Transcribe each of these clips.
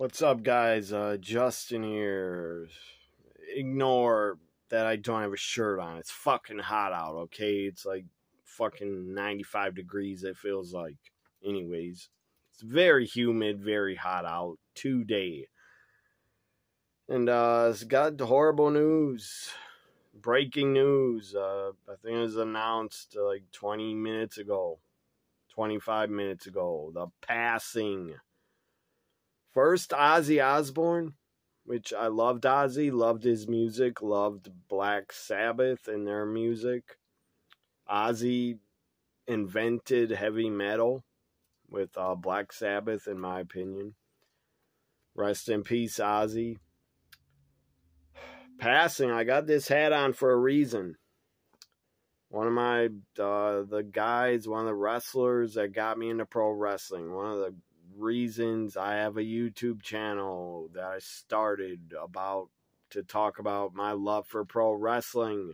What's up, guys? Justin here. Ignore that I don't have a shirt on. It's fucking hot out, okay? It's like fucking 95 degrees, it feels like. Anyways, it's very humid, very hot out today. And it's got horrible news. Breaking news. I think it was announced like 20 minutes ago. 25 minutes ago. The passing. First, Ozzy Osbourne, which I loved Ozzy, loved his music, loved Black Sabbath and their music. Ozzy invented heavy metal with Black Sabbath, in my opinion. Rest in peace, Ozzy. Passing, I got this hat on for a reason. One of my, the guys, one of the wrestlers that got me into pro wrestling, one of the reasons I have a YouTube channel that I started to talk about my love for pro wrestling.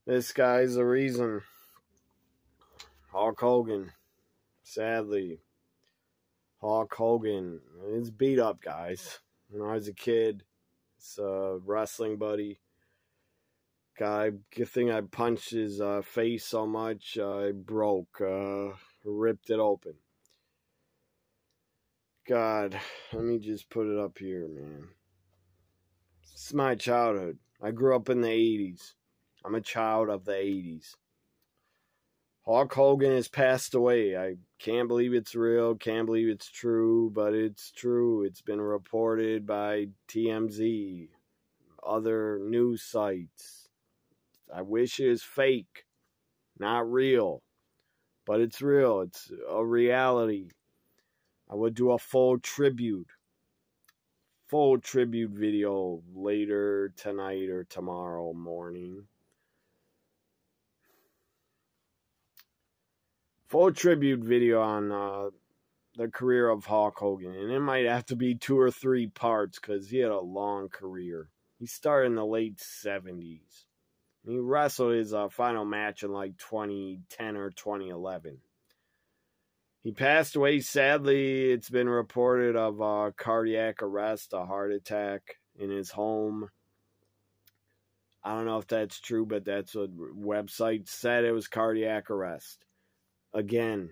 This guy's the reason. Hulk Hogan. Sadly. Hulk Hogan. He's beat up, guys. When I was a kid, it's a wrestling buddy. Guy, good thing I punched his face so much, I broke, ripped it open. God, let me just put it up here, man. This is my childhood. I grew up in the 80s. I'm a child of the 80s. Hulk Hogan has passed away. I can't believe it's real, can't believe it's true, but it's true. It's been reported by TMZ, other news sites. I wish it was fake, not real, but it's real. It's a reality. I would do a full tribute video later tonight or tomorrow morning. Full tribute video on the career of Hulk Hogan. And it might have to be 2 or 3 parts because he had a long career. He started in the late 70s. He wrestled his final match in like 2010 or 2011. He passed away, sadly. It's been reported of cardiac arrest, a heart attack in his home. I don't know if that's true, but that's what website said. It was cardiac arrest. Again,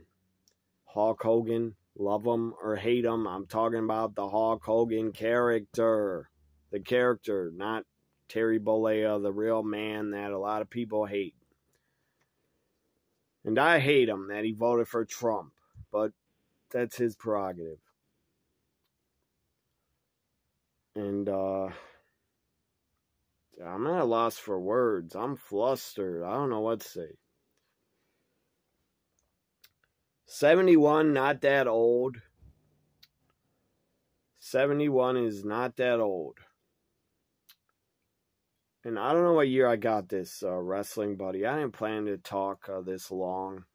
Hulk Hogan, love him or hate him, I'm talking about the Hulk Hogan character. The character, not Terry Bollea, the real man that a lot of people hate. And I hate him that he voted for Trump. But that's his prerogative. And I'm at a loss for words. I'm flustered. I don't know what to say. 71, not that old. 71 is not that old. And I don't know what year I got this wrestling buddy. I didn't plan to talk this long.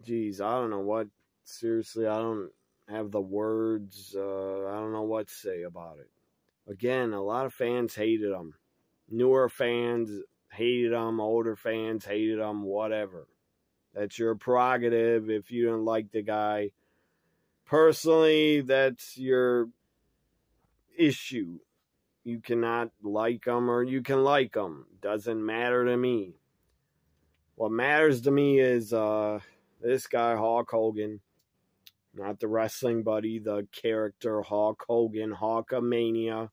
Jeez, I don't know what. Seriously, I don't have the words. I don't know what to say about it. Again, a lot of fans hated him. Newer fans hated him. Older fans hated him. Whatever. That's your prerogative if you didn't like the guy. Personally, that's your issue. You cannot like him or you can like him. Doesn't matter to me. What matters to me is this guy, Hulk Hogan, not the wrestling buddy, the character Hulk Hogan, Hulkamania.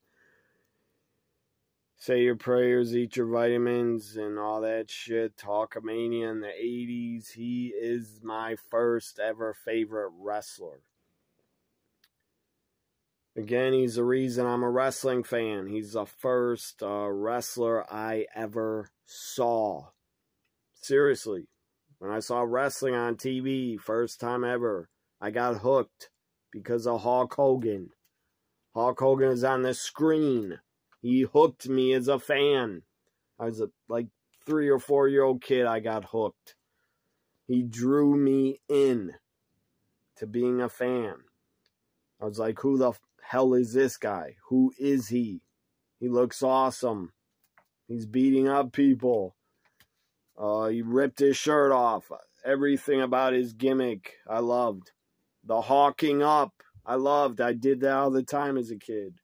Say your prayers, eat your vitamins, and all that shit. Hulkamania in the 80s. He is my first ever favorite wrestler. Again, he's the reason I'm a wrestling fan. He's the first wrestler I ever saw. Seriously. When I saw wrestling on TV, first time ever, I got hooked because of Hulk Hogan. Hulk Hogan was on the screen. He hooked me as a fan. I was a 3 or 4 year old kid. I got hooked. He drew me in to being a fan. I was like, who the hell is this guy? Who is he? He looks awesome. He's beating up people. He ripped his shirt off. Everything about his gimmick I loved. The hawking up. I did that all the time as a kid.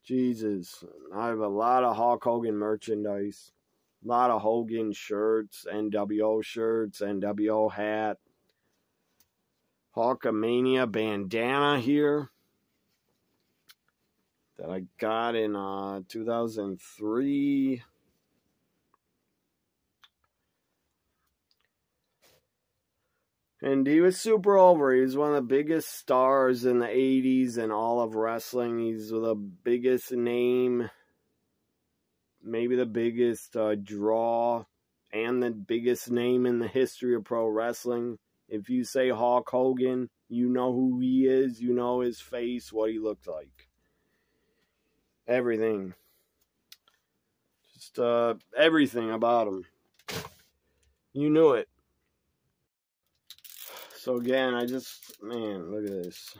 Jesus. I have a lot of Hulk Hogan merchandise. A lot of Hogan shirts, NWO shirts, NWO hat. Hulkamania bandana here that I got in 2003. And he was super over. He was one of the biggest stars in the 80s and all of wrestling. He's the biggest name, maybe the biggest draw, and the biggest name in the history of pro wrestling. If you say Hulk Hogan, you know who he is. You know his face, what he looked like. Everything. Just everything about him. You knew it. So again, man, look at this.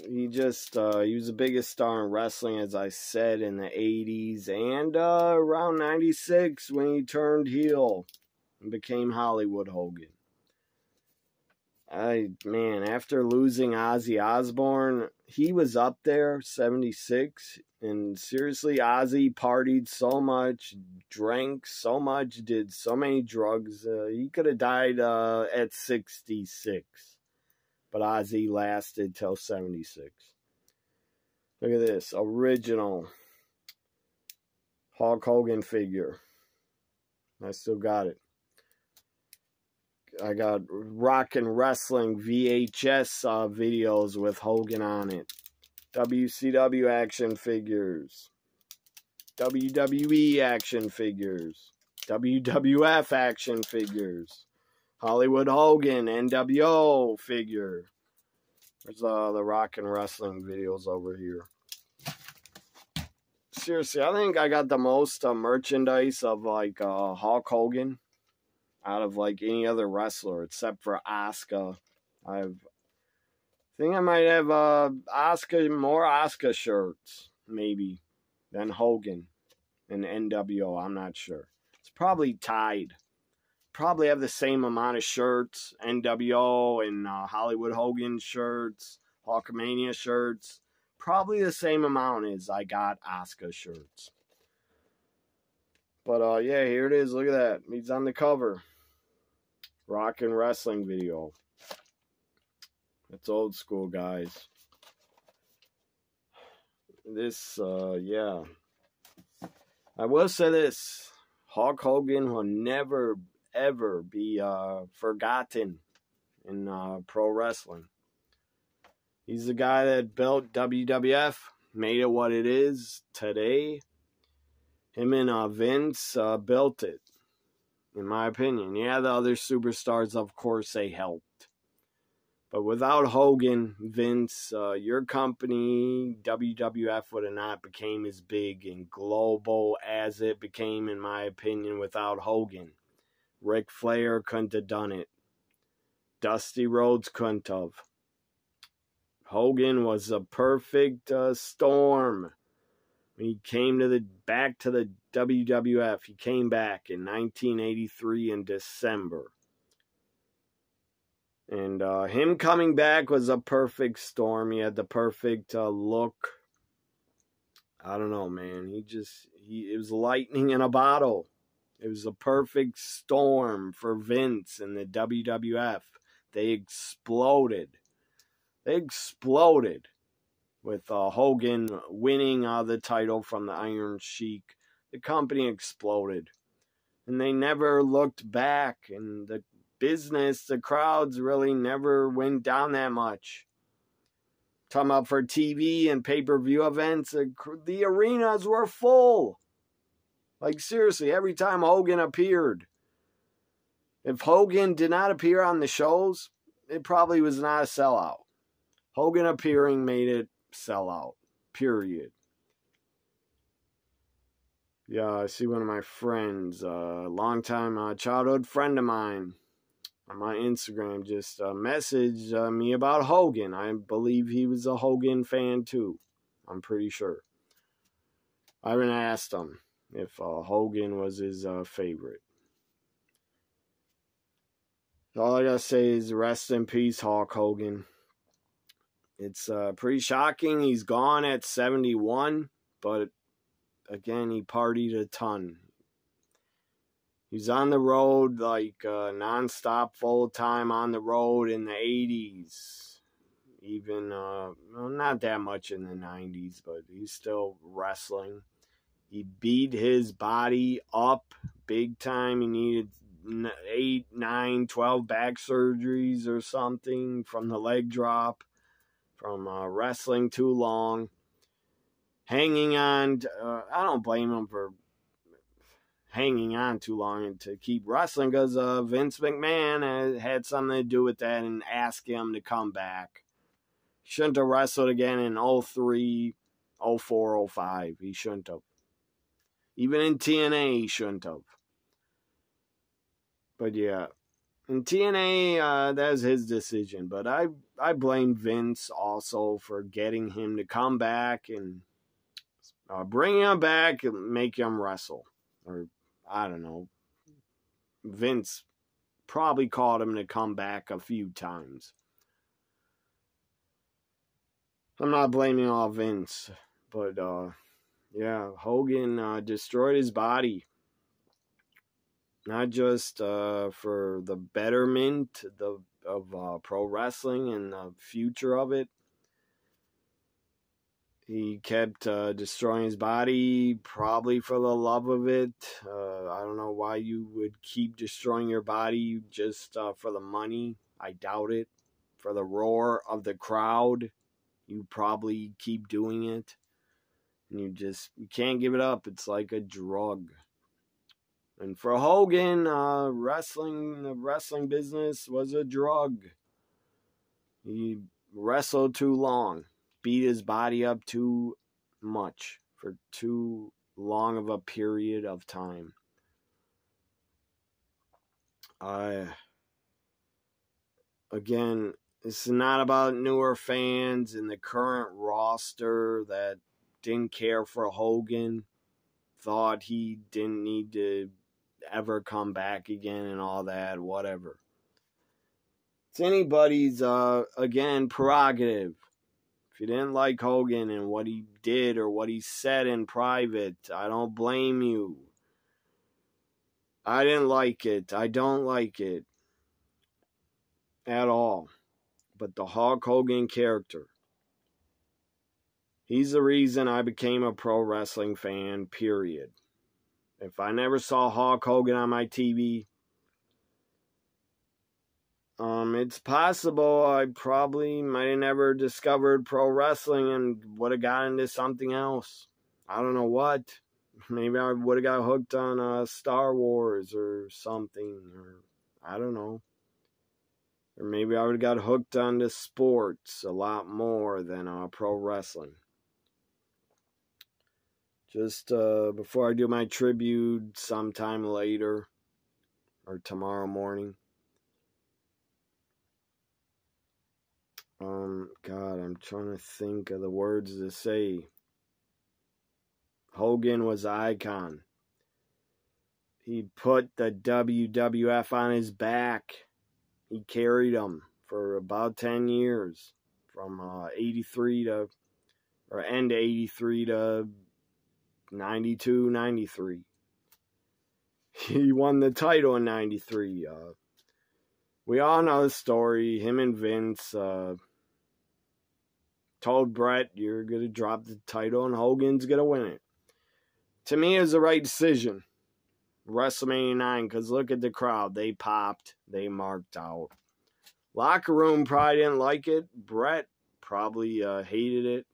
He was the biggest star in wrestling, as I said, in the 80s and around 96 when he turned heel and became Hollywood Hogan. After losing Ozzy Osbourne, he was up there, 76, and seriously, Ozzy partied so much, drank so much, did so many drugs. He could have died at 66, but Ozzy lasted till 76. Look at this, original Hulk Hogan figure. I still got it. I got rock and wrestling VHS videos with Hogan on it. WCW action figures. WWE action figures. WWF action figures. Hollywood Hogan NWO figure. There's the rock and wrestling videos over here. Seriously, I think I got the most merchandise of like Hulk Hogan out of like any other wrestler except for Asuka. I think I might have more Asuka shirts maybe than Hogan and NWO. I'm not sure. It's probably tied. Probably have the same amount of shirts, NWO and Hollywood Hogan shirts, Hulkamania shirts. Probably the same amount as I got Asuka shirts. But yeah, here it is. Look at that. He's on the cover. Rock and wrestling video. It's old school, guys. This, yeah. I will say this. Hulk Hogan will never, ever be forgotten in pro wrestling. He's the guy that built WWF, made it what it is today. Him and Vince built it, in my opinion. Yeah, the other superstars, of course, they helped. But without Hogan, Vince, your company, WWF, would have not became as big and global as it became, in my opinion, without Hogan. Ric Flair couldn't have done it. Dusty Rhodes couldn't have. Hogan was a perfect storm. When he came back to the WWF, he came back in 1983 in December. And him coming back was a perfect storm. He had the perfect look. I don't know, man. It was lightning in a bottle. It was a perfect storm for Vince and the WWF. They exploded. They exploded with Hogan winning the title from the Iron Sheik. The company exploded. And they never looked back. And the business, the crowds really never went down that much. Talking about for TV and pay-per-view events, the arenas were full. Like seriously, every time Hogan appeared. If Hogan did not appear on the shows, it probably was not a sellout. Hogan appearing made it sell out. Period. Yeah, I see one of my friends, a longtime childhood friend of mine, on my Instagram just messaged me about Hogan. I believe he was a Hogan fan too. I'm pretty sure. I haven't asked him if Hogan was his favorite. All I gotta say is rest in peace, Hulk Hogan. It's pretty shocking. He's gone at 71, but again, he partied a ton. He's on the road like nonstop, full time on the road in the 80s. Even, not that much in the 90s, but he's still wrestling. He beat his body up big time. He needed 8, 9, 12 back surgeries or something from the leg drop, from wrestling too long. Hanging on, I don't blame him for hanging on too long and to keep wrestling, because Vince McMahon had something to do with that and asked him to come back. Shouldn't have wrestled again in 03, 04, 05. He shouldn't have. Even in TNA, he shouldn't have. But yeah, in TNA, that's his decision. But I blame Vince also for getting him to come back and bring him back and make him wrestle. Or, I don't know. Vince probably called him to come back a few times. I'm not blaming all Vince, but yeah, Hogan destroyed his body. Not just for the betterment of pro wrestling and the future of it. He kept destroying his body, probably for the love of it. I don't know why you would keep destroying your body just for the money. I doubt it. For the roar of the crowd, you probably keep doing it. And you can't give it up. It's like a drug. And for Hogan, the wrestling business was a drug. He wrestled too long, beat his body up too much for too long of a period of time. Again, it's not about newer fans and the current roster that didn't care for Hogan, thought he didn't need to ever come back again and all that, whatever. It's anybody's, again, prerogative. If you didn't like Hogan and what he did or what he said in private, I don't blame you. I didn't like it. I don't like it at all. But the Hulk Hogan character, he's the reason I became a pro wrestling fan, period. If I never saw Hulk Hogan on my TV, it's possible I probably might have never discovered pro wrestling and would have got into something else. I don't know what. Maybe I would have got hooked on Star Wars or something. Or I don't know. Or maybe I would have got hooked onto sports a lot more than pro wrestling. Just before I do my tribute sometime later or tomorrow morning. God, I'm trying to think of the words to say. Hogan was an icon. He put the WWF on his back. He carried them for about 10 years. From 83 to, or end of 83 to 92, 93. He won the title in 93. We all know the story. Him and Vince told Brett, you're going to drop the title and Hogan's going to win it. To me, it was the right decision. WrestleMania 9, because look at the crowd. They popped. They marked out. Locker room probably didn't like it. Brett probably hated it.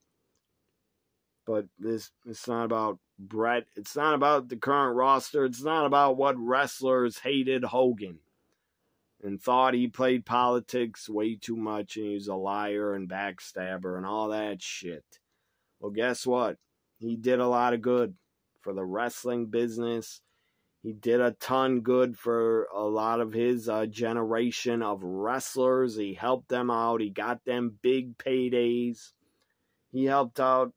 But it's not about Brett. It's not about the current roster. It's not about what wrestlers hated Hogan and thought he played politics way too much and he was a liar and backstabber and all that shit. Well, guess what? He did a lot of good for the wrestling business. He did a ton good for a lot of his generation of wrestlers. He helped them out. He got them big paydays. He helped out.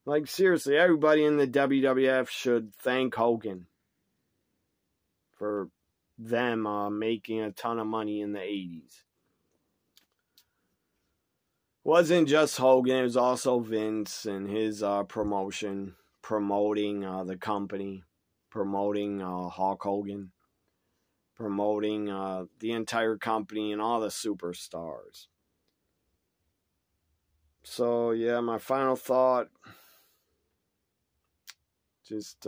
Like, seriously, everybody in the WWF should thank Hogan for them making a ton of money in the 80s. Wasn't just Hogan, it was also Vince and his promoting the company, promoting Hulk Hogan, promoting the entire company and all the superstars. So yeah, my final thought, just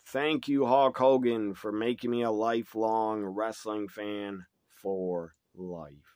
thank you, Hulk Hogan, for making me a lifelong wrestling fan for life.